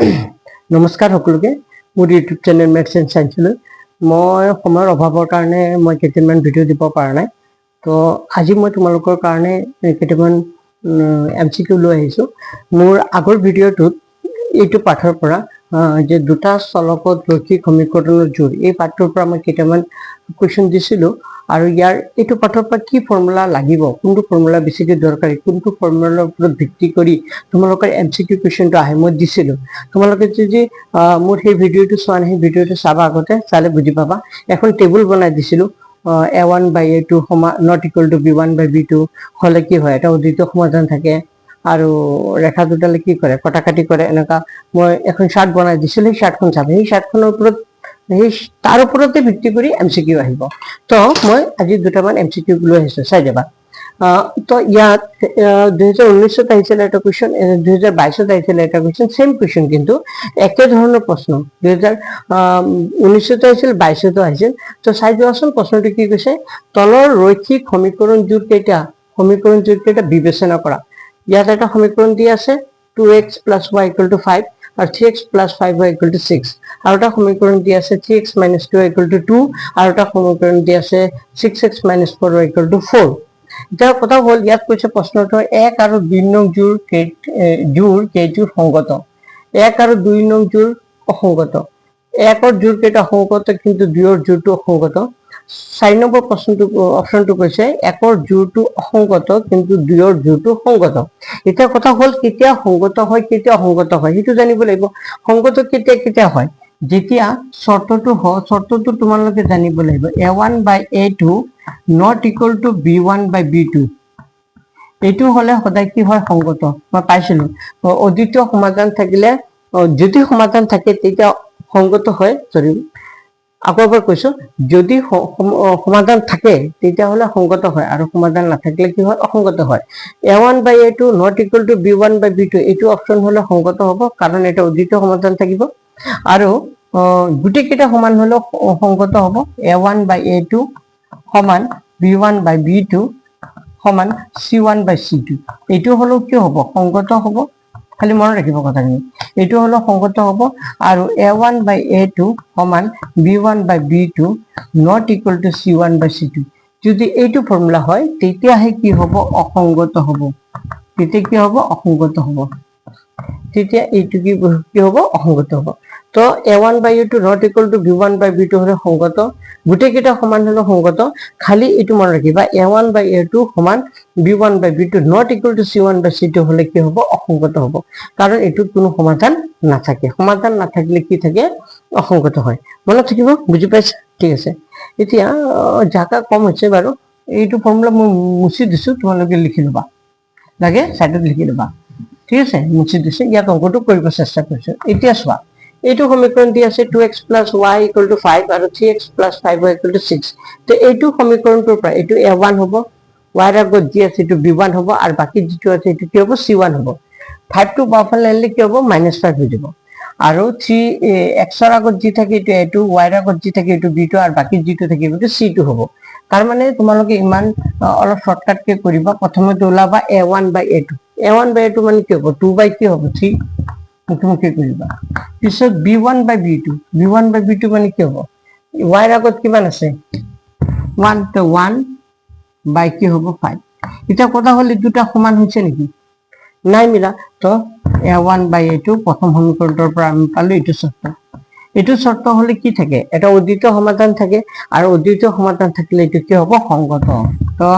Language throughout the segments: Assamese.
নমস্কাৰ সকলোকে মোৰ ইউটিউব চেনেল মেথছ এণ্ড চায়েন্সলৈ মই সময়ৰ অভাৱৰ কাৰণে মই কেইটামান ভিডিঅ' দিব পৰা নাই। তো আজি মই তোমালোকৰ কাৰণে কেইটামান MCQ লৈ আহিছোঁ। মোৰ আগৰ ভিডিঅ'টোত এইটো পাঠৰ পৰা যে দুটা চলকত ৰৈখিক সমীকৰণৰ জোৰ এই পাঠটোৰ পৰা মই কেইটামান কুৱেশ্যন দিছিলোঁ আৰু ইয়াৰ এইটো পাঠৰ পৰা কি ফৰ্মুলা লাগিব, কোনটো ফৰ্মুলা বেছিকৈ দৰকাৰী, কোনটো ফৰ্মুলাৰ ওপৰত ভিত্তি কৰি তোমালোকৰ MCQ কুৱেশ্যনটো আহে মই দিছিলোঁ। তোমালোকে যদি মোৰ সেই ভিডিঅ'টো চোৱা নাই, সেই ভিডিঅ'টো চাবা, আগতে চালে বুজি পাবা। এখন টেবুল বনাই দিছিলোঁ, A1/A2 not equal to B1/B2 হ'লে কি হয়, এটা অদ্বিতীয় সমাধান থাকে আৰু ৰেখা দুডালে কি কৰে, কটাকাটি কৰে। এনেকুৱা মই এখন চাৰ্ট বনাই দিছিলোঁ, সেই চাৰ্টখন চাবা, সেই চাৰ্টখনৰ ওপৰত তাৰ ওপৰতে ভিত্তি কৰি MCQ আহিব। তো মই আজি দুটামান MCQ লৈ আহিছোঁ, চাই যাবা। তো ইয়াত 2019 আহিছিলে এটা কুৱেশ্যন, 2022 আহিছিলে এটা কুৱেশ্যন, সেম কুৱেশ্যন, কিন্তু একে ধৰণৰ প্ৰশ্ন। 2019 আহিছিল, 22 আহিছিল। তো চাই যোৱাচোন প্ৰশ্নটো কি কৈছে, তলৰ ৰৈখিক সমীকৰণ জোৰ কেইটা বিবেচনা কৰা। ইয়াত এটা সমীকৰণ দি আছে 2x + y = 5 আৰু 3x + 5y = 6, আৰু এটা সমীকৰণ দি আছে 3x - 2y = 2, আৰু এটা সমীকৰণ দি আছে 6x - 4y = 4। এতিয়া কথা হ'ল, ইয়াত কৈছে প্ৰশ্নটো 1 আৰু 2 নং জোৰ কেইযোৰ সংগত। 1 আৰু 2 নং জোৰ অসংগত। 1ৰ জোৰ কেইটা সংগত, কিন্তু 2ৰ জোৰটো অসংগত। 4 নম্বৰ অপশ্যনটো কৈছে 1ৰ জোৰটো অসংগত, কিন্তু 2ৰ জোৰটো সংগত। এতিয়া কথা হ'ল, কেতিয়া সংগত হয়, কেতিয়া অসংগত হয় সেইটো জানিব লাগিব। সংগত কেতিয়া হয়, যেতিয়া চৰ্তটো তোমালোকে জানিব লাগিব, A1/A2 not equal to B1/B2। এইটো হলে সদায় কি হয়, সংগত। মই পাইছিলো অদ্বিতীয় সমাধান থাকিলে, যদি সমাধান থাকে তেতিয়া সংগত হয়। আকৌ এবাৰ কৈছো, যদি সমাধান থাকে তেতিয়াহলে সংগত হয়, আৰু সমাধান নাথাকিলে কি হয়, অসংগত হয়। A1/A2 not equal to B1/B2 এইটো অপশ্যন হলে সংগত হ'ব, কাৰণ এটা অদ্বিতীয় সমাধান থাকিব। আৰু গোটেই কেইটা সমান হলেও সংগত হ'ব। A1/A2 সমান B1/B2 সমান C1/C2। এইটো হলেও কি হ'ব, সংগত হ'ব। খালি মনত ৰাখিব কথাখিনি, এইটো হলেও সংগত হ'ব। আৰু A1/A2 সমান B1/B2 not equal to C1/C2। যদি এইটো ফৰ্মুলা হয়, তেতিয়াহে কি হ'ব, অসংগত হ'ব। তেতিয়া কি হ'ব, অসংগত হ'ব। তেতিয়া এইটো কি হ'ব, অসংগত হ'ব। তো A1/A2 not equal to B1/B2 হলে সংগত, গোটেই কেইটা সমান হলে সংগত। খালি এইটো মনত ৰাখিবা, A1/A2 সমান B1/B2 not equal to C1/C2 হলে কি হ'ব, অসংগত হ'ব। কাৰণ এইটোত কোনো সমাধান নাথাকে। সমাধান নাথাকিলে কি থাকে, অসংগত হয়। মনত থাকিব, বুজি পাইছা? ঠিক আছে। এতিয়া জাগা কম হৈছে বাৰু, এইটো ফৰ্মুলা মই মুচি দিছো, তোমালোকে লিখি ল'বা, লাগে চাইডত লিখি ল'বা। ঠিক আছে, মুচি দিছে। ইয়াত অংকটো কৰিব চেষ্টা কৰিছো। এতিয়া চোৱা, এইটো সমীকৰণ দি আছে 2x + y = 5 আৰু 3x + 5y = 6। তো এইটো সমীকৰণটোৰ পৰা এইটো A1 হ'ব, y আগত যি আছে এইটো B1 হ'ব, আৰু বাকী যিটো আছে এইটো কি হ'ব, C1 হ'ব। 5টো বাওঁফালে আনিলে কি হ'ব, -5 হৈ যাব। আৰু 3x আগত যি থাকে এইটো A2, y আগত যি থাকে এইটো B2, আৰু বাকী যিটো থাকিব এইটো C2 হ'ব। তাৰ মানে তোমালোকে ইমান অলপ শৰ্টকাটকে কৰিবা। প্ৰথমতে ওলাবা A1/A2। A1/A2 মানে কি হ'ব, 2 কি হ'ব, 3 মুখে কৰিবা। পিছত B1/B2 মানে কি হ'ব, y আগত কিমান আছে, 1, তো 1 কি হ'ব, 5। এতিয়া কথা হ'ল, এই দুটা সমান হৈছে নেকি, নাই মিলা। তো A1/A2 প্ৰথম সমীকৰণটোৰ পৰা আমি পালো এইটো চৰ্ত। এইটো চৰ্ত হলে কি থাকে, এটা অদ্বিতীয় সমাধান থাকে, আৰু অদ্বিতীয় সমাধান থাকিলে এইটো কি হ'ব, সংগত। তো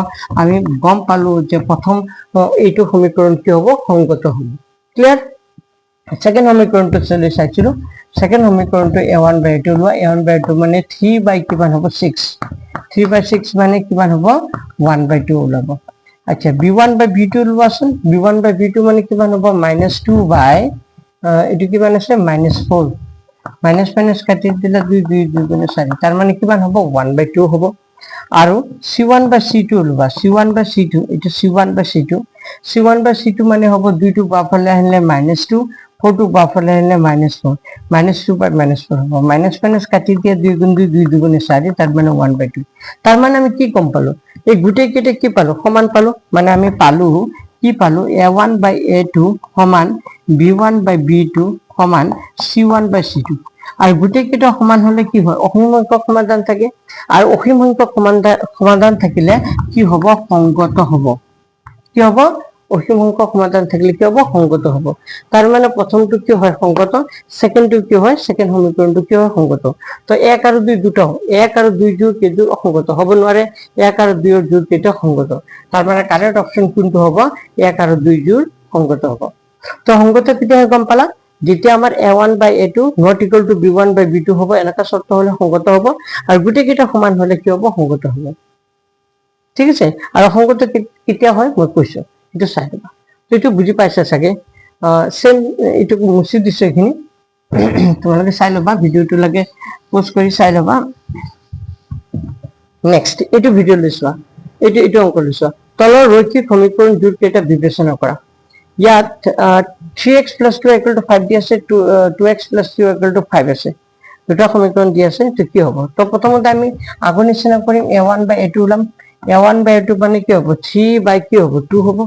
আমি গম পালো যে প্ৰথম এইটো সমীকৰণ কি হ'ব, সংগত হ'ব। ক্লিয়াৰ? সেকেন্ড সমীকৰণটো চাইছিলো। সেকেন্ড সমীকৰণটো A1/A2 লোৱা। A1/A2 মানে 3 কিমান হ'ব, 6। 3/6 মানে কিমান হ'ব, 1/2 ওলাব। আচ্ছা, B1/B2 লোৱাচোন। B1/B2 মানে কিমান হ'ব, -2 এইটো কিমান আছে, -4। মাইনাছ কাটি দিলে 2, 2 2 4, তাৰ মানে কিমান হ'ব, 1/2 হ'ব। আৰু C1/C2 লোৱা। C1/C2 এইটো C1/C2 মানে হ'ব 2টো বাওঁফালে আহিলে -2, 4টো বাওঁফালে আহিলে -4। -2/-4 হ'ব। মাইনাছ কাটি দিয়া 2 × 2 2 2 4, তাৰ মানে 1/2। তাৰ মানে আমি কি গম পালো, এই গোটেই কেইটা কি পালো, সমান পালো। মানে আমি পালো কি পালো, A1/A2 সমান B1/B2 সমান C1/C2 আর গোটেইকেইটা সমান হলে কি হয় অসীম সংখ্যক সমাধান থাকে আর অসীম সংখ্যক সমাধান থাকিলে কি হ'ব সংগত হ'ব কি হ'ব অসীম সংখ্যক সমাধান থাকিলে কি হ'ব সংগত হ'ব তাৰ মানে প্ৰথমটো কি হয় সংগত সেকেন্ডটো কি হয় সেকেন্ড সমীকৰণটো কি হয় সংগত তো 1 আৰু 2 দুটো 1 আৰু 2 জোৰ কেইটো অসংগত হ'ব নোৱাৰে 1 আৰু 2 ৰ জোৰ কেইটা সংগত তাৰ মানে কাৰেক্ট অপচন কোনটো হ'ব 1 আৰু 2 জোৰ সংগত হ'ব তো সংগত কেতিয়া গম পালা যেতিয়া আমাৰ a1/a2 not equal to b1/b2 হ'ব এনেকা শর্ত হলে সংগত হ'ব আৰু গোটেইকেইটা সমান হলে কি হ'ব সংগত হ'ব ঠিক আছে আৰু সংগত কেতিয়া হয় মই কৈছো এটা চাই লবা তো এটো বুজি পাইছা চাগে সেম এটো মুছি দিছো এখিনি তোমালোকে চাই লবা ভিডিওটো লাগে পোস্ট কৰি চাই লবা নেক্সট এটো ভিডিও লৈছোৱা এটো অংক লৈছোৱা তলৰ ৰৈখিক সমীকৰণ জোৰ কেইটা বিবেচনা কৰা ইয়াত 3x + 2 = 5 দি আছে 2x + 2 = 5 আছে দুটা সমীকৰণ দি আছে তো কি হ'ব তো প্ৰথমতে আমি আগৰ নিচিনা কৰিম a1/a2 উলাম a1/a2 মানে কি হ'ব 3 কি হ'ব 2 হ'ব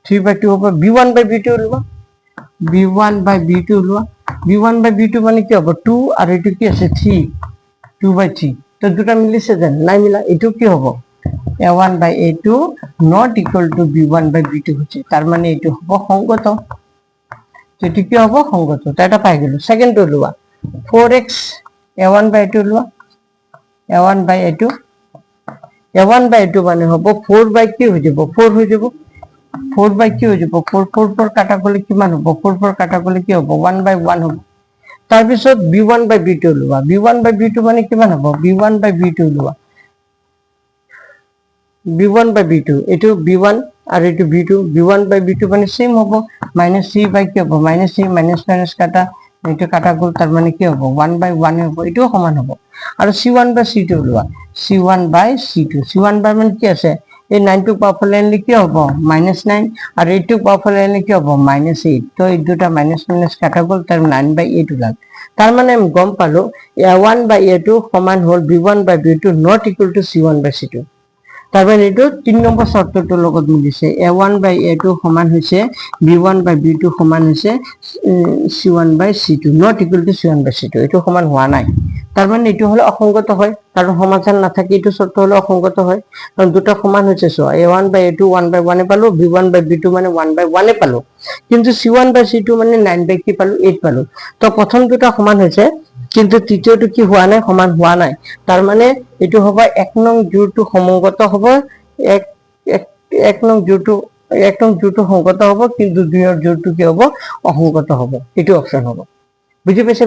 3/2 হ'ব b1/b2 উলবা b1/b2 উলবা b1/b2 মানে কি হ'ব 2 আৰু এটো কি আছে 3 2/3 তো দুটা মিলিছে যেন নাই মিলা এটো কি হ'ব a1/a2 not equal to b1/b2 হচ্ছে তার মানে এটো হ'ব সংগত এটো কি হ'ব সংগত এটা পাই গেল সেকেন্ড লওয়া 4x a1/a2 লওয়া a1/a2 মানে হ'ব 4 কি হৈ যাব 4 হৈ যাব 4 কি হৈ যাব 4 কাটা গলে কিমান হ'ব 4 কাটা গলে কি হ'ব 1/1 হ'ব তাৰ পিছত b1/b2 লওয়া b1/b2 মানে কিমান হ'ব b1/b2 লওয়া b1/b2 এটো b1 আর এটো b2 b1/b2 মানে সেম হবে -c কি হবে -c মাইনাস কাটা এটো কাটা গল তার মানে কি হবে 1/1 হবে এটো সমান হবে আর c1/c2 লওয়া c1/c2 মানে কি আছে এই 9 টু পাওয়ারফুল লাইনলে কি হবে -9 আর 8 টু পাওয়ারফুল লাইনলে কি হবে -8 তো এই দুটা মাইনাস কাটা গল তার 9/8 উলাল তার মানে আমি গম পালো a1/a2 সমান হল b1/b2 not equal to c1/c2 তার মানে এটো 3 নম্বৰ শৰ্তটোৰ লগত মিলিছে a1/a2 সমান হৈছে b1/b2 সমান হৈছে c1/c2 not equal to c1/c2 এটো সমান হোৱা নাই তার মানে এটো হলো অসংগত হয় কারণ সমাধান না থাকে এটো শর্ত হলো অসংগত হয় কারণ দুটো সমান হচ্ছে সো a1/a2 1/1 এ পালো b1/b2 মানে 1/1 এ পালো কিন্তু c1/c2 মানে 9 কি পালো 8 পালো তো প্রথম দুটো সমান হৈছে কিন্তু তৃতীয়টো কি হোৱা নাই সমান হোৱা নাই তাৰ মানে এটো হ'ব এক নং জোৰটো সমগত হ'ব এক নং জোৰটো সংগত হ'ব কিন্তু দুইৰ জোৰটো কি হ'ব অসংগত হ'ব এটো অপচন হ'ব বুজি পাইছা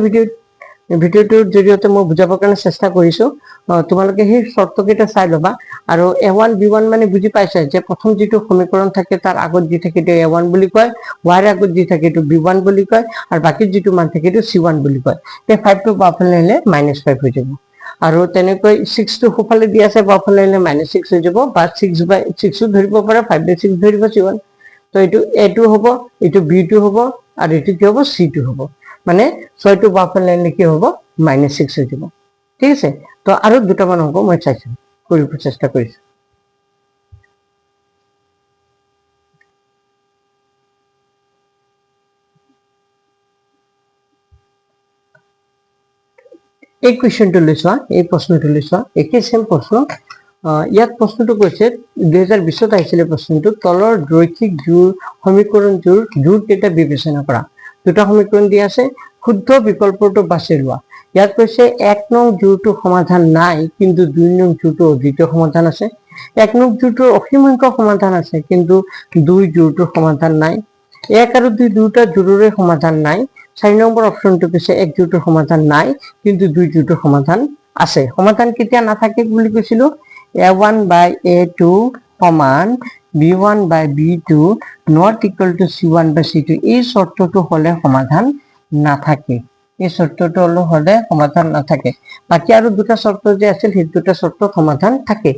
ভিডিওটোৰ জৰিয়তে মই বুজাবৰ কাৰণে চেষ্টা কৰিছো তোমালোকে সেই শৰ্তকেইটা চাই লবা আৰু a1 b1 মানে বুজি পাইছা যে প্ৰথম যেটো সমীকৰণ থাকে তাৰ আগত যি থাকে এটো a1 বুলি কয় y আগত যি থাকে এটো b1 বুলি কয় আৰু বাকি যেটো মান থাকে এটো c1 বুলি কয় তে 5 টু পাওয়ারফুল লাইনলে -5 হৈ যাব আৰু তেনেকৈ 6 টু ফুফালে দি আছে পাওয়াৰফুল লাইনলে -6 হৈ যাব বা 6 ধৰিব পাৰা 5/6 ধৰিব c1 তো এটো a2 হ'ব এটো b2 হ'ব আৰু এটো কি হ'ব c2 হ'ব মানে 6 টু পাওয়ারফুল লাইনলে কি হ'ব -6 হৈ যাব ঠিক আছে তো আৰু দুটা মান হ'ব মই চাইছো কৰিব চেষ্টা কৰিছো এই কোৱেশ্চনটো লৈছোৱা এই প্ৰশ্নটো লৈছোৱা একে সেম প্ৰশ্ন ইয়াত প্ৰশ্নটো কৈছে 2020 আহিছিলে প্ৰশ্নটো তলৰ ৰৈখিক সমীকৰণ জোৰ কেইটা বিবেচনা কৰা দুটা সমীকৰণ দি আছে শুদ্ধ বিকল্পটো বাছি লোৱা ইয়াত কৈছে 1 নং জোৰটো সমাধান নাই কিন্তু 2 নং জোৰটো দ্বিতীয় সমাধান আছে 1 নং জোৰটোৰ অসীম সংখ্যক সমাধান আছে কিন্তু 2 জোৰটোৰ সমাধান নাই 1 আৰু 2 দুটা জোৰৰে সমাধান নাই 4 নম্বৰ অপশনটো কৈছে 1 জোৰটোৰ সমাধান নাই কিন্তু 2 জোৰটোৰ সমাধান আছে সমাধান কেতিয়া নাথাকে বুলি কৈছিলো a1/a2 সমান b1/b2 not equal to c1/c2 এই শর্তটো হলে সমাধান না থাকে এই শর্তটো হলে সমাধান না থাকে বাকি আৰু দুটা শৰ্ত যে আছিল সেই দুটা শৰ্ত সমাধান থাকে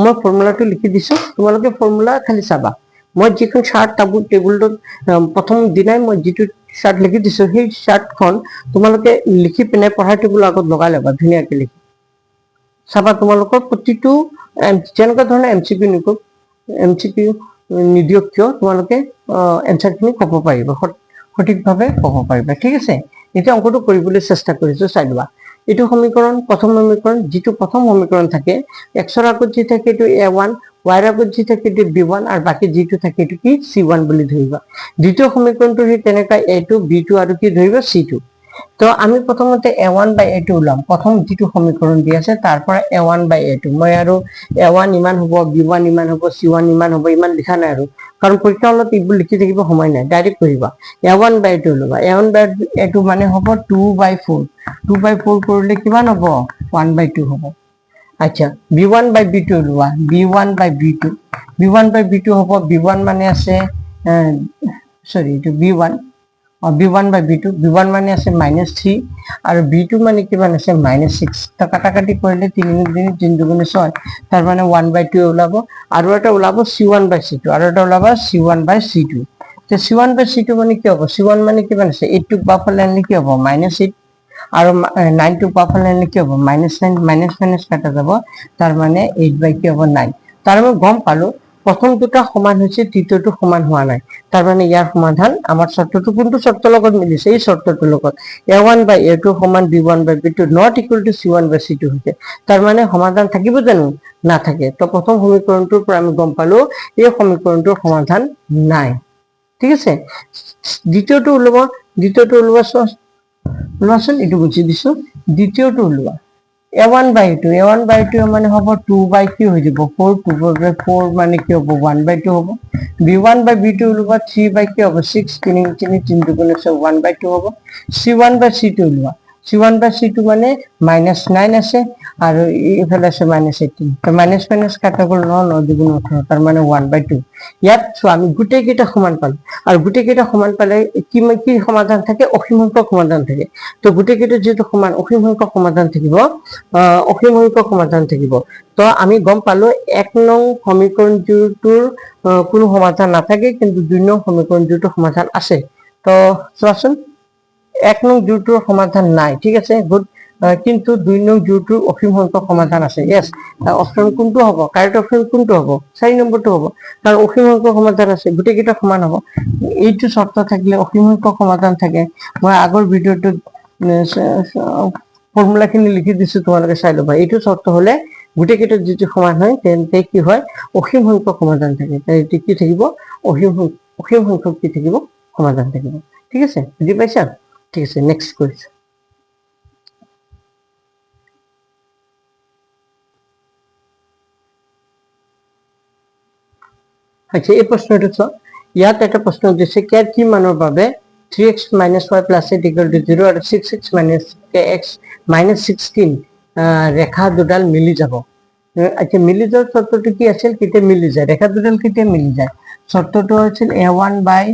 মই ফৰ্মুলাটো লিখি দিছো তোমালোকে ফৰ্মুলা খালি চাবা মই যিখন চাৰ্ট টেবুলটো প্ৰথম দিনাই মই যেটো চাৰ্ট লিখি দিছো সেই চাৰ্টখন তোমালোকে লিখি পিনে পঢ়া টেবুল আগত লগাই লবা ধুনিয়াকৈ লিখি চাবা তোমালোকৰ প্ৰতিটো যেনেকুৱা ধৰণৰ এমচিকিউ নিদিয়ক কিয় তোমালোকে এনসাৰখিনি ক'ব পাৰিবা সঠিকভাৱে ক'ব পাৰিবা ঠিক আছে এতিয়া অংকটো কৰিবলৈ চেষ্টা কৰিছো চাই লোৱা এইটো সমীকৰণ প্ৰথম সমীকৰণ যিটো প্ৰথম সমীকৰণ থাকে xৰ আগত যি থাকে এইটো a1 y ৰ আগত যি থাকে এইটো b1 আৰু বাকি যিটো থাকে এইটো কি c1 বুলি ধৰিবা দ্বিতীয় সমীকৰণটো সেই তেনেকা a2 b2 আৰু কি ধৰিবা c2 তো আমি প্ৰথমতে a1 বাই a2 ওলাম প্ৰথম যিটো সমীকৰণ দি আছে তাৰ পৰা a1 বাই a2 মই আৰু a1 ইমান হ'ব b1 ইমান হ'ব c1 ইমান হ'ব ইমান লিখা নাই আৰু কাৰণ পৰীক্ষা হলত এইবোৰ লিখি থাকিব সময় নাই ডাইৰেক্ট কৰিবা a1 বাই a2 ল'বা a1 বাই a2 মানে হ'ব 2 বাই 4 2 বাই 4 কৰিলে কিমান হ'ব 1 বাই 2 হ'ব আচ্ছা b1 বাই b2 লোৱা b1 বাই b2 b1 বাই b2 হ'ব b1 মানে আছে সৰি এইটো b1 b1 by b2 b1 মানে আছে -3 আৰু b2 মানে কিমান আছে -6 তো কাটাকাটি কৰিলে 3 দুগুণে 6 তাৰ মানে 1/2 ওলাব আৰু এটা ওলাব c1 by c2 আৰু এটা ওলাব c1 by c2 তো c1 by c2 মানে কি হ'ব c1 মানে কিমান আছে 8 টু বাফালে আনিলে কি হ'ব -8 আৰু 9 টু বাফালে আনিলে কি হ'ব -9 মাইনাস কাটা যাব তাৰ মানে 8 by কি হ'ব 9 তাৰ মানে গম পালো প্ৰথম দুটা সমান হৈছে তৃতীয়টো সমান হোৱা নাই তাৰ মানে ইয়াৰ সমাধান আমাৰ শৰ্তটো কোনটো শৰ্তৰ লগত মিলিছে এই শৰ্তটোৰ লগত a1 by a2 সমান b1 by b2 not equal to c1 by c2 হৈছে তাৰ মানে সমাধান থাকিব জানো নাথাকে তো প্ৰথম সমীকৰণটোৰ পৰা আমি গম পালো এই সমীকৰণটোৰ সমাধান নাই ঠিক আছে দ্বিতীয়টো ওলোৱাচোন এইটো বুজি দিছো দ্বিতীয়টো ওলোৱা a1 by 2 মানে হ'ব 2 by কি হৈ যাব 4 2 by 4 মানে কি হ'ব 1 by 2 হ'ব b1 by b2 ওলোৱা 3 by কি হ'ব 6 3 দুগুণে 1 by 2 হ'ব c1 by c2 ওলোৱা c1 by c2 মানে -9 আছে আৰু ইফালে আছে -18 তো মাইনাস কাটা গ'ল 9 দুগুণে 18 তাৰ মানে 1 by 2 ইয়াত আমি গোটেই কেইটা সমান পালো আৰু গোটেই কেইটা সমান পালে কি সমাধান থাকে অসীম সংখ্যক সমাধান থাকে তো গোটেই কেইটা যেটো সমান অসীম সংখ্যক সমাধান থাকিব তো আমি গম পালো 1 নং সমীকৰণটোৰ কোনো সমাধান নাথাকে কিন্তু 2 নং সমীকৰণটোৰ সমাধান আছে তো চোৱাচোন 1 নং জোৰটোৰ সমাধান নাই ঠিক আছে গুড কিন্তু 2 নং জোৰটোৰ অসীম সংখ্যক সমাধান আছে यस অপচন কোনটো হ'ব কাৰেক্ট অপচন কোনটো হ'ব 4 নম্বৰটো হ'ব কাৰণ অসীম সংখ্যক সমাধান আছে গোটেই কেইটা সমান হ'ব এইটো শর্ত থাকিলে অসীম সংখ্যক সমাধান থাকে মই আগৰ ভিডিওটো ফৰ্মুলাখিনি লিখি দিছো তোমালোকে চাই লবা এইটো শর্ত হলে গোটেই কেইটা যদি সমান হয় তেন্তে কি হয় অসীম সংখ্যক সমাধান থাকে তাই এটি কি থাকিব অসীম সংখ্যক কি থাকিব সমাধান থাকিব ঠিক আছে বুজি পাইছা ঠিক আছে নেক্সট কোয়েশ্চন আচ্ছা এই প্ৰশ্নটো চাও ইয়াত এটা প্ৰশ্ন দিছে কেৰ কি মানৰ বাবে 3x - y + 8 = 0 আৰু 6x - kx - 16 ৰেখা দুডাল মিলি যাব আচ্ছা মিলি যোৱাৰ শৰ্তটো কি আছিল কেতিয়া মিলি যায় ৰেখা দুডাল কেতিয়া মিলি যায় শর্তটো আছিল a1 by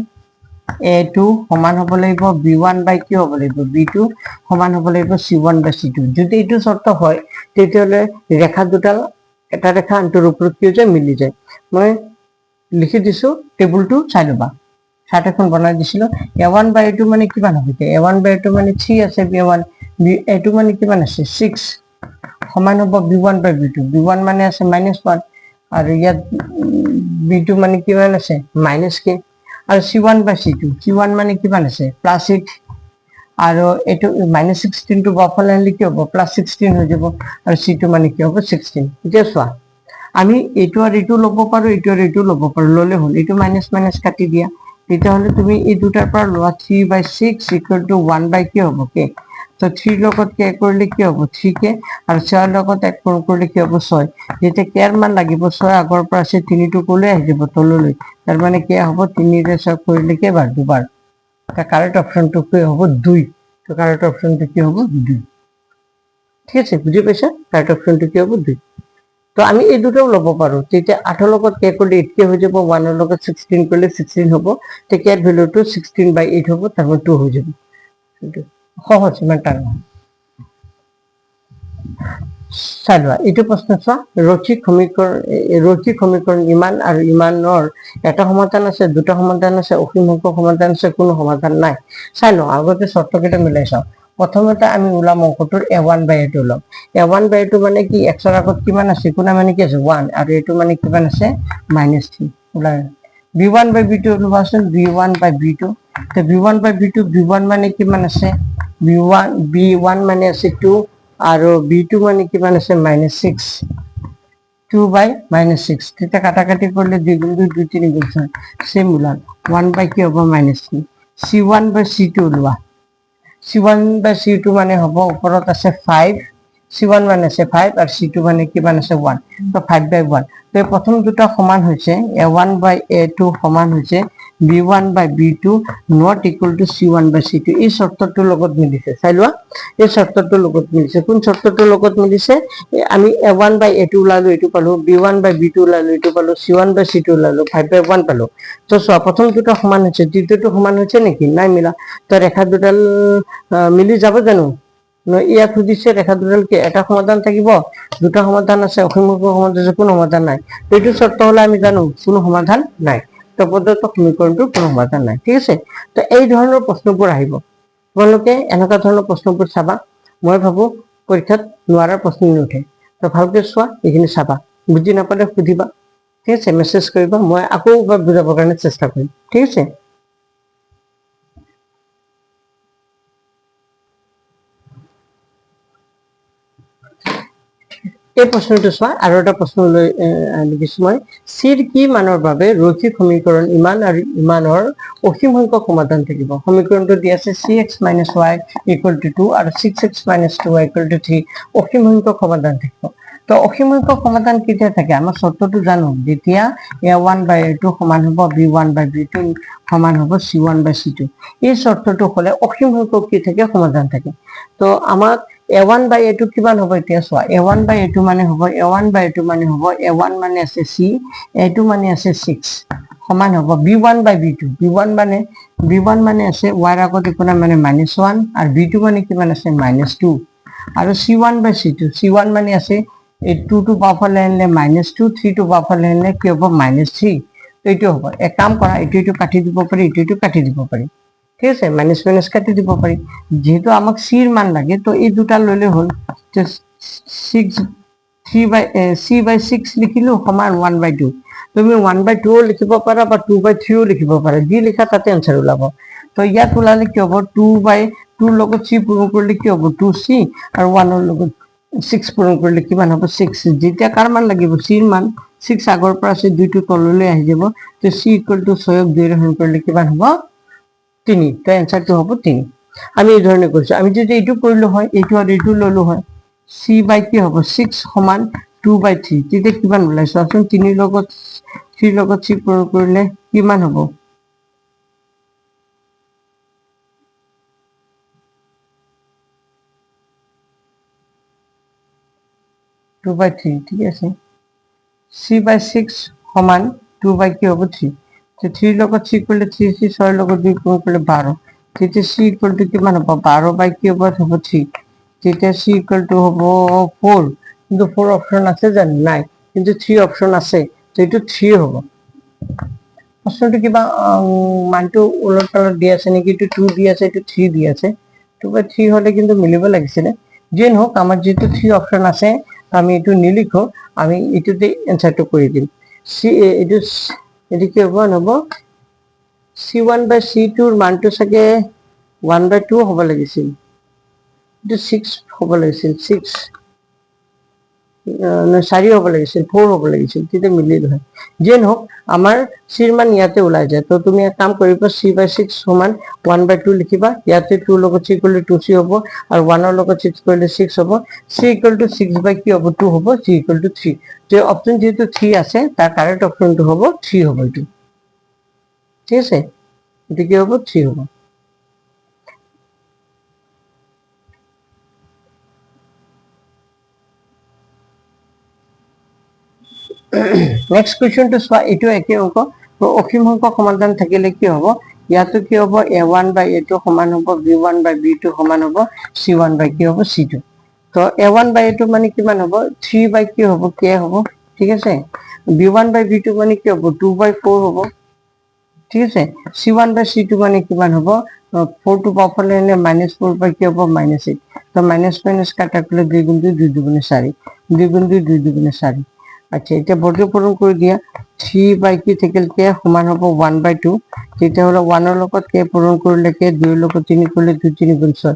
a2 সমান হ'ব লাগিব b1 by কি হ'ব লাগিব b2 সমান হ'ব লাগিব c1 by c2 যদি এইটো শর্ত হয় তেতিয়াহলে ৰেখা দুডাল এটা ৰেখা আনটোৰ ওপৰত কি যায় মিলি যায় মই লিখি দিছো টেবুলটো চাই লবা চাৰ্ট এখন বনাই দিছিলো a1 by a2 মানে কিমান হ'ব a1 by a2 মানে 3 আছে b1 a2 মানে কিমান আছে 6 সমান হ'ব b1 by b2 b1 মানে আছে -1 আৰু ইয়াত b2 মানে কিমান আছে -k আৰু c1 by c1 মানে কিমান আছে +8 আৰু এটো -16 টু বাফালে আনিলে কি হ'ব +16 হৈ যাব আৰু c2 মানে কি হ'ব 16 এতিয়া চোৱা আমি এইটো আৰু এইটো ল'ব পাৰো এইটো আৰু এইটো ল'ব পাৰো ললে হ'ল এইটো মাইনাস কাটি দিয়া তেতিয়াহলে তুমি এই দুটাৰ পৰা লোৱা 3/6 = 1 by কি হ'ব k তো 3 লগত k কৰিলে কি হ'ব 3k আৰু 6 লগত 1 কৰিলে কি হ'ব 6 যেতে k ৰ মান লাগিব 6 আগৰ পৰা আছে 3 টো ক'লে আহি যাব তললৈ তাৰ মানে কি হ'ব 3 ৰে 6 কৰিলে কি বাৰ দুবাৰ তা কারেক্ট অপশনটো কি হ'ব 2 তো কারেক্ট অপশনটো কি হ'ব 2 ঠিক আছে বুজি পাইছা কারেক্ট অপশনটো কি হ'ব 2 তো আমি এই দুটাও ল'ব পাৰো তেতিয়া 8 ৰ লগত k কৰিলে 8k হৈ যাব 1 ৰ লগত 16 কৰিলে 16 হ'ব তে k ৰ ভ্যালুটো 16/8 হ'ব তাৰ মানে 2 হৈ যাব সহজ ইমান টান চালোৱা এইটো প্ৰশ্ন চোৱা ৰৈখিক সমীকৰণ ইমান আৰু ইমানৰ এটা সমাধান আছে দুটা সমাধান আছে অসীম সংখ্যক সমাধান আছে কোনো সমাধান নাই চাই লওঁ আগতে শর্তকেইটা মিলাই চাওঁ প্ৰথমতে আমি ওলাম অংকটোৰ a1 by a2 লম a1 by a2 মানে কি x ৰ আগত কিমান আছে কোনা মানে কি আছে 1 আৰু a2 মানে কিমান আছে -3 ওলাই v1 by v2 ওলাবাচোন v1 by v2 তো v1 by v2 v1 মানে কিমান আছে v1 মানে আছে 2 আৰু v2 মানে কিমান আছে -6 2 by -6 তেতিয়া কাটাকাটি কৰিলে 2 গুণ 2 2 3 গুণ 6 সেম ওলাল 1 by কি হ'ব -3 c1 by c2 ওলোৱা c1 by c2 মানে হ'ব ওপৰত আছে 5 c1 মানে আছে 5 আৰু c2 মানে কিমান আছে 1 তো 5 by 1 তো প্ৰথম দুটা সমান হৈছে a1 by a2 সমান হৈছে b1 by b2 not equal to c1 by c2 এই শৰ্তটোৰ লগত মিলিছে চাই লোৱা এই শৰ্তটোৰ লগত মিলিছে কোন শৰ্তটোৰ লগত মিলিছে আমি a1 by a2 ওলালো এটো পালো b1 by b2 ওলালো এটো পালো c1 by c2 ওলালো 5 by 1 পালো তো চোৱা প্ৰথম দুটা সমান হৈছে দ্বিতীয়টো সমান হৈছে নেকি নাই মিলা তো ৰেখা দুডাল মিলি যাব জানো ইয়াত সুধিছে ৰেখা দুডাল কি এটা সমাধান থাকিব দুটা সমাধান আছে অসীমক সমাধান আছে কোনো সমাধান নাই তো এইটো শর্ত হলে আমি জানো কোনো সমাধান নাই তো পদ্ধতি সমীকৰণটোৰ কোনো সমাধান নাই ঠিক আছে তো এই ধৰণৰ প্ৰশ্নবোৰ আহিব তোমালোকে এনেকুৱা ধৰণৰ প্ৰশ্নবোৰ চাবা মই ভাবো পৰীক্ষাত নোৱাৰাৰ প্ৰশ্ন নুঠে তো ভালকৈ চোৱা এইখিনি চাবা বুজি নাপালে সুধিবা ঠিক আছে মেছেজ কৰিবা মই আকৌ বুজাবৰ কাৰণে চেষ্টা কৰিম ঠিক আছে এই প্ৰশ্নটো চোৱা আৰু এটা প্ৰশ্ন লৈ লিখিছো মই চিৰ কি মানৰ বাবে ৰৈখিক সমীকৰণ ইমান আৰু ইমানৰ অসীম সংখ্যক সমাধান থাকিব সমীকৰণটো দি আছে cx - y = 2 আৰু 6x - 2y = 3 অসীম সংখ্যক সমাধান থাকিব তো অসীম সংখ্যক সমাধান কেতিয়া থাকে আমাৰ শর্তটো জানো যেতিয়া a1 by a2 সমান হ'ব b1 by b2 সমান হ'ব c1 by c2 এই শর্তটো হলে অসীম সংখ্যক কি থাকে সমাধান থাকে তো আমাক a1 by a2 কিমান হ'ব এতিয়া চোৱা a1 by a2 মানে হ'ব a1 by a2 মানে হ'ব a1 মানে আছে c a2 মানে আছে 6 সমান হ'ব b1 by b2 b1 মানে আছে y ৰ আগত একো নাই মানে -1 আৰু b2 মানে কিমান আছে -2 আৰু c1 by c1 মানে আছে 2 to power আনিলে -2 3 to power আনিলে কি হ'ব -3 তো এইটো হ'ব এক কাম কৰা এইটো কাটি দিব পাৰি এইটো কাটি দিব পাৰি ঠিক আছে মাইনাস মাইনাস কাটি দিব পাৰি যেহেতু আমাক c ৰ মান লাগে তো এই দুটা ললে হল তো 3/6 লিখিলো সমান 1/2 তুমি 1/2 লিখিব পাৰা বা 2/3 লিখিব পাৰা যি লিখা তাতে আনসাৰ ওলাব তো ইয়াত ওলালে কি হ'ব 2/2 লগত c পূৰণ কৰিলে কি হ'ব 2c আৰু 1 ৰ লগত 6 পূৰণ কৰিলে কিমান হ'ব 6 যেতিয়া কাৰ মান লাগিব c ৰ মান 6 আগৰ পৰা আছে 2 টো তললৈ আহি যাব তো c = 6 ক 2 ৰে হৰণ কৰিলে কিমান হ'ব 3 তো এনসাৰটো হ'ব 3 আমি এই ধৰণে কৰিছো আমি যদি এইটো কৰিলো হয় এইটো আৰু এইটো ললো হয় c বাই কি হ'ব 6 সমান 2/3 তেতিয়া কিমান ওলাইছে চোৱাচোন 3 লগত c পূৰণ কৰিলে কিমান হ'ব 2/3 ঠিক আছে c/6 সমান 2 কি হ'ব 3 তো 3 লগত c কৰিলে 3c 6 লগত 2 পূৰণ কৰিলে 12 তেতিয়া c = কিমান হ'ব 12 কি হ'ব 3 তেতিয়া c = হ'ব 4 কিন্তু 4 অপশন আছে জানো নাই কিন্তু 3 অপশন আছে তো এইটো 3 হ'ব প্রশ্নটো কিবা মানটো উলট পালট দি আছে নেকি এইটো 2 দি আছে এইটো 3 দি আছে 2/3 হলে কিন্তু মিলিব লাগিছিল যেন হোক আমার যেহেতু 3 অপশন আছে আমি এইটো নিলিখো আমি এইটোতে এনসারটো কৰি দিম সি এটো কি হ'ব c1 by c2 ৰ মানটো সাকে 1/2 হ'ব লাগিছিল এইটো 6 হ'ব লাগিছিল 6 4 হ'ব লাগিছিল 4 হ'ব লাগিছিল তেতিয়া মিলিল হয় যেন হোক আমাৰ c ৰ মান ইয়াতে ওলাই যায় তো তুমি এক কাম কৰিবা c/6 সমান 1/2 লিখিবা ইয়াতে 2 লগত c কৰিলে 2c হ'ব আৰু 1 ৰ লগত 6 কৰিলে 6 হ'ব c = 6 কি হ'ব 2 হ'ব c = 3 যে অপশন যেহেতু 3 আছে তাৰ কারেক্ট অপশনটো হ'ব 3 হ'ব এইটো ঠিক আছে এটা কি হ'ব 3 হ'ব নেক্সট কোৱেশ্চনটো চোৱা এটো একে অংক অসীম সংখ্যক সমাধান থাকিলে কি হ'ব ইয়াতো কি হ'ব a1 by a2 সমান হ'ব b1 by b2 সমান হ'ব c1 by কি হ'ব c2 তো a1 by a2 মানে কিমান হ'ব 3 কি হ'ব k হ'ব ঠিক আছে b1 by b2 মানে কি হ'ব 2/4 হ'ব ঠিক আছে c1 by c2 মানে কিমান হ'ব 4 to power আনিলে -4 কি হ'ব -8 তো মাইনাস মাইনাস কাটা করলে 2 × 2 2 × 4 2 × 2 2 × 4 আচ্ছা এটা বর্গ পূরণ করে দিয়া 3/k থাকিল k সমান হ'ব 1/2 তেতিয়াহ'লে 1 ৰ লগত k পূৰণ কৰিলে k 2 ৰ লগত 3 কৰিলে 2 3 গুণ 6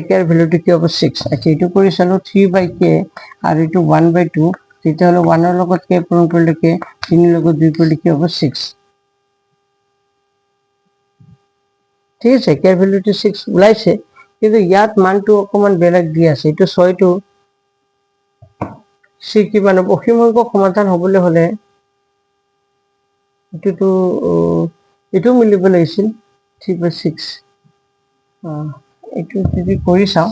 k ৰ ভ্যালুটো কি হ'ব 6 আচ্ছা এইটো কৰি চালো 3/k আৰু এইটো 1/2 তেতিয়াহ'লে 1 ৰ লগত k পূৰণ কৰিলে k 3 ৰ লগত 2 কৰিলে কি হ'ব 6 ঠিক আছে k ৰ ভ্যালুটো 6 ওলাইছে কিন্তু ইয়াত মানটো অকমান বেলেগ দি আছে এইটো 6 টো c কিমান হ'ব অসীম সংখ্যক সমাধান হ'বলৈ হলে এইটো মিলিব লাগিছিল 3/6 এইটো যদি কৰি চাও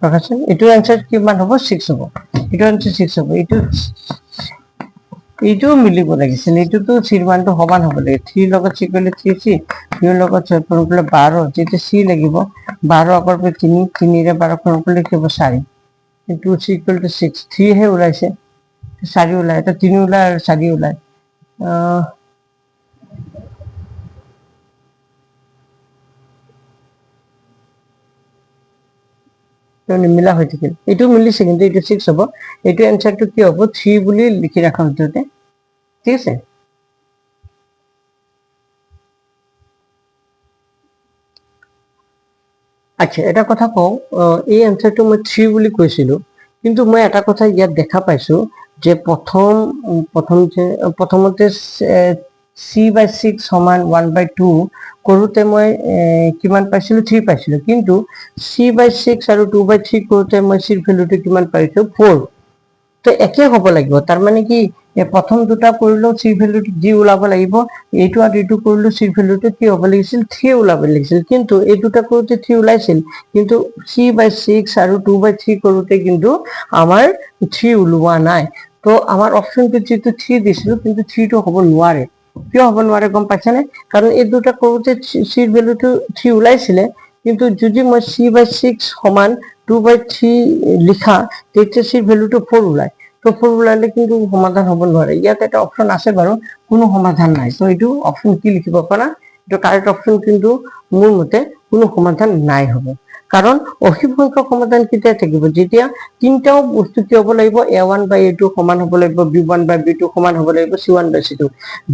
ৰখাচোন এইটো আনসাৰ কিমান হ'ব 6 হ'ব এইটো আনসাৰ 6 হ'ব এইটো মিলিব লাগিছিল এইটোতো c ৰ মানটো সমান হ'ব লাগে 3 লগত c কৰিলে 3c 2 লগত 6 পূৰণ কৰিলে 12 যেতে c লাগিব 12 আগৰ পৰা 3 3 ৰে 12 পূৰণ কৰিলে কি হ'ব 4 কিন্তু c equal to 6 3 হে ওলাইছে 4 ওলাই এটা 3 ওলাই আৰু 4 ওলাই নিমিলা হৈ থাকিল এইটো মিলিছে কিন্তু এইটো 6 হ'ব এইটো আনসাৰটো কি হ'ব 3 বুলি লিখি ৰাখা ভিতৰতে ঠিক আছে আচ্ছা এটা কথা কওঁ এই আনসাৰটো মই 3 বুলি কৈছিলো কিন্তু মই এটা কথা ইয়াত দেখা পাইছো যে প্ৰথমতে c/6 সমান 1/2 কৰোতে মই কিমান পাইছিলো 3 পাইছিলো কিন্তু c/6 আৰু 2/3 কৰোতে মই c ৰ ভ্যালুটো কিমান পাইছো 4 তো একে হ'ব লাগিব তাৰ মানে কি প্ৰথম দুটা কৰিলেও c ৰ ভ্যালুটো d ওলাব লাগিব এইটো আৰু এইটো কৰিলেও c ৰ ভ্যালুটো কি হ'ব লাগিছিল 3 ওলাব লাগিছিল কিন্তু এই দুটা কৰোতে 3 ওলাইছিল কিন্তু c/6 আৰু 2/3 কৰোতে কিন্তু আমাৰ 3 ওলোৱা নাই তো আমাৰ অপচনটো যেটো 3 দিছিল কিন্তু 3 টো হ'ব নোৱাৰে কিয় হ'ব নোৱাৰে গম পাইছানে কাৰণ এই দুটা কৰোতে c ৰ ভ্যালুটো 3 ওলাইছিলে কিন্তু যদি মই c/6 সমান 2/3 লিখা তেতিয়া c ৰ ভ্যালুটো 4 ওলাই তো 4 ওলালে কিন্তু সমাধান হ'ব নোৱাৰে ইয়াত এটা অপচন আছে বাৰু কোনো সমাধান নাই তো এইটো অপচন কি লিখিব পাৰা তো কাৰেক্ট অপশন কিন্তু মোৰ মতে কোনো সমাধান নাই হ'ব কাৰণ অসীম সংখ্যক সমাধান কেতিয়া থাকিব যেতিয়া তিনটাও বস্তু কি হ'ব লাগিব a1 by a2 সমান হ'ব লাগিব b1 by b2 সমান হ'ব লাগিব c1 by c2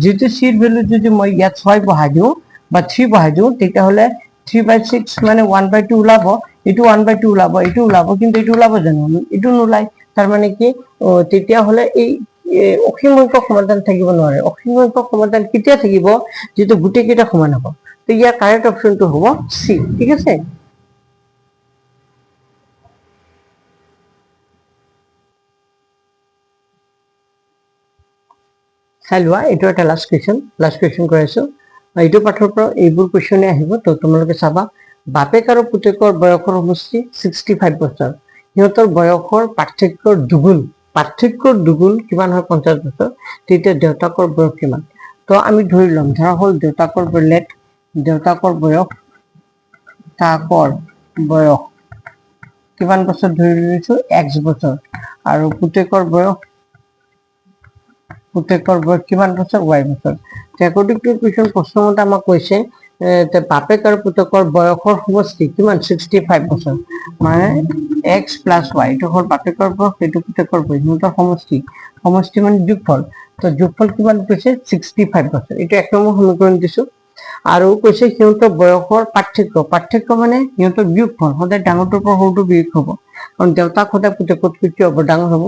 যেটো c ৰ ভ্যালু যদি মই ইয়াত 6 বহাই দিও বা 3 বহাই দিও তেতিয়া হলে 3/6 মানে 1/2 ওলাব এটো 1/2 ওলাব এটো ওলাব কিন্তু এটো ওলাব জানো এটো নোলাই তাৰ মানে কি তেতিয়া হলে এই অসীম সংখ্যক সমাধান থাকিব নোৱাৰে অসীম সংখ্যক সমাধান কেতিয়া থাকিব যেটো গুটে কেটা সমান হ'ব তো ইয়াৰ কাৰেক্ট অপশনটো হ'ব সি ঠিক আছে চাইলোৱা এটো এটা লাস্ট কোৱেশ্চন কৰাইছো এইটো পাঠৰ পৰা এইবোৰ কোৱেশ্চনে আহিব তো তোমালোকে চাবা বাপেক আৰু পুতেকৰ বয়সৰ সমষ্টি 65 বছৰ সিহঁতৰ বয়সৰ পাৰ্থক্যৰ দুগুণ কিমান হয় 50 বছৰ তেতিয়া দেউতাকৰ বয়স কিমান তো আমি ধৰি লম ধৰা হল দেউতাকৰ বয়স কিমান বছৰ ধৰি লৈছো x বছৰ আৰু পুতেকৰ বয়স কিমান বছৰ y বছৰ একৰ্ডিং টু কোৱেশ্চন প্ৰশ্নমতে আমাক কৈছে বাপেক আৰু পুতেকৰ বয়সৰ সমষ্টি কিমান 65 বছৰ মানে x + y তো হল বাপেকৰ বয়স এটো পুতেকৰ বয়স দুটা সমষ্টি মানে যোগফল তো যোগফল কিমান কৈছে 65 বছৰ এটো এক নম্বৰ সমীকৰণ দিছো আৰু কৈছে সিহঁতৰ বয়সৰ পাৰ্থক্য মানে সিহঁতৰ বিয়োগফল সদায় ডাঙৰটোৰ পৰা সৰুটো বিয়োগ হ'ব কাৰণ দেউতাক সদায় পুতেকতকৈ কি হ'ব ডাঙৰ হ'ব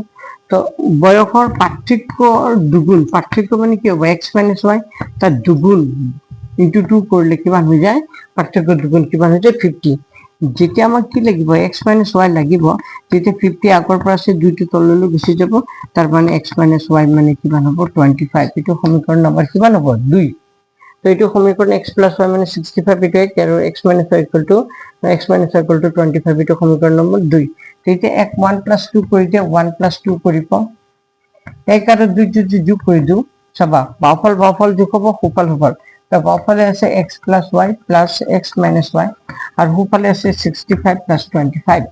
তো বয়সৰ পাৰ্থক্যৰ দুগুণ পাৰ্থক্য মানে কি হ'ব x - y তাৰ দুগুণ ইনটু 2 কৰিলে কিমান হৈ যায় পাৰ্থক্যৰ দুগুণ কিমান হৈ যায় 50 যেতিয়া আমাক কি লাগিব x - y লাগিব তেতিয়া 50 আগৰ পৰা আছে 2 টো তললৈ গুচি যাব তাৰ মানে x - y মানে কিমান হ'ব 25 এটো সমীকৰণ নম্বৰ কিমান হ'ব 2 তো এটো সমীকৰণ x + y মানে 65 এটো এক আৰু x - y = 25 এটো সমীকৰণ নম্বৰ 2 তেতিয়া 1 + 2 কৰি দিয়া 1 + 2 কৰি পাও 1 আৰু 2 যদি যোগ কৰি দিও চাবা বাওফল যোগ হ'ব সোফাল তো বাওফালে আছে x + y + x - y আৰু সোফালে আছে 65 + 25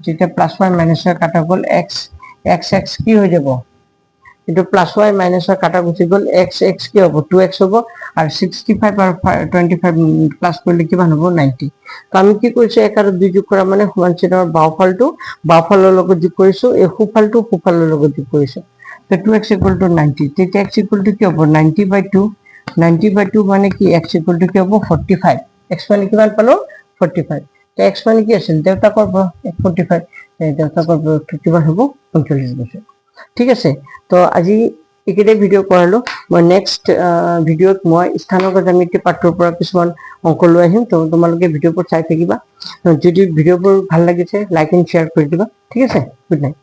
যেতিয়া +y - y কাটা গ'ল x কি হৈ যাব এটো +y - y কাটা গুচি গ'ল x কি হ'ব 2x হ'ব আৰু 65 আৰু 25 প্লাস কৰিলে কিমান হ'ব 90 তো আমি কি কৰিছো 1 আৰু 2 যোগ কৰা মানে সমান চিনৰ বাওফালৰ লগত যোগ কৰিছো এই সোফালৰ লগত যোগ কৰিছো তো তো 2x ইকুয়াল টু 90 তেতিয়া x ইকুয়াল টু কি হ'ব 90/2 90/2 মানে কি x ইকুয়াল টু কি হ'ব 45 x মানে কিমান পালো 45 তো x মানে কি আছিল দেউতাকৰ 45 দেউতাকৰ কিমান হ'ব 39 বছৰ ঠিক আছে তো আজি এইকেইটাই ভিডিঅ' কৰালো মই নেক্সট ভিডিঅ'ত মই স্থানগত জ্যামিতি পাঠৰ পৰা কিছুমান অংক লৈ আহিম তো তোমালোকে ভিডিঅ'বোৰ চাই থাকিবা যদি ভিডিঅ'বোৰ ভাল লাগিছে লাইক এণ্ড শ্বেয়াৰ কৰি দিবা ঠিক আছে গুড নাইট